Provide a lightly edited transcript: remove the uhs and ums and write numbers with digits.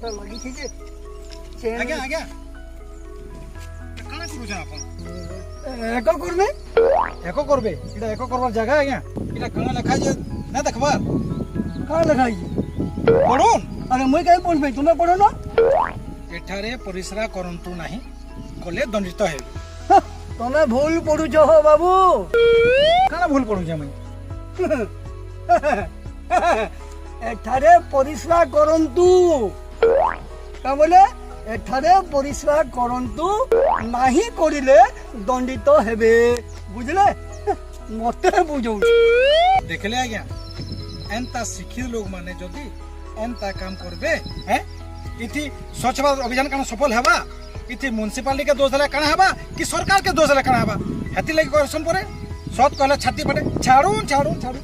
ତ ଲାଗିଛି ଯେ ଆଜ୍ଞା ଆଜ୍ଞା କାଣା କରୁଛନ୍ ଆପଣ ଏକ କରବେ ଏକ করবে এটা ଏକ করবার জায়গা আজ্ঞা এটা কাଣା লেখা যে না দেখবার କାଣ ଲେଖା ହେଇଛି পড়ুন ଆରେ ମୁଇଁ କାହିଁ ପଢ଼ିବି ତୁମେ ପଢ଼ ନା ଏଠାରେ ପରିଶ୍ରା କରନ୍ତୁ ନାହିଁ କଲେ ଦଣ୍ଡିତ ହେବେ ତମେ ଭୁଲ ପଢୁଛ ହୋ ବାବୁ କାଣା ଭୁଲ ପଡୁଛେ ମୁଇଁ ଏଠାରେ ପରିଶ୍ରା କରନ୍ତୁ କା ବୋଲେ ଏଠାରେ ପରିଶ୍ରା କରନ୍ତୁ ନାହିଁ କରିଲେ ଦଣ୍ଡିତ ହେବେ ବୁଝିଲେ ମତେ ବୁଝଉ ଦେଖିଲେ ଆଜ୍ଞା ଏନ୍ତା ଶିକ୍ଷିତ ଲୋକ ମାନେ ଯଦି ଏନ୍ତା କାମ করবে হ্যাঁ ইতি স্বচ্ছ ভারত অভিযান কানা সফল হেবা ইতি म्युनिसिपालिटी के दोष देले काना हेबा कि सरकार के दोष देले काना हेबा हेति लागि करसन परे सत कहले छाती पटे छाड़ू छाड़ू छाड़ू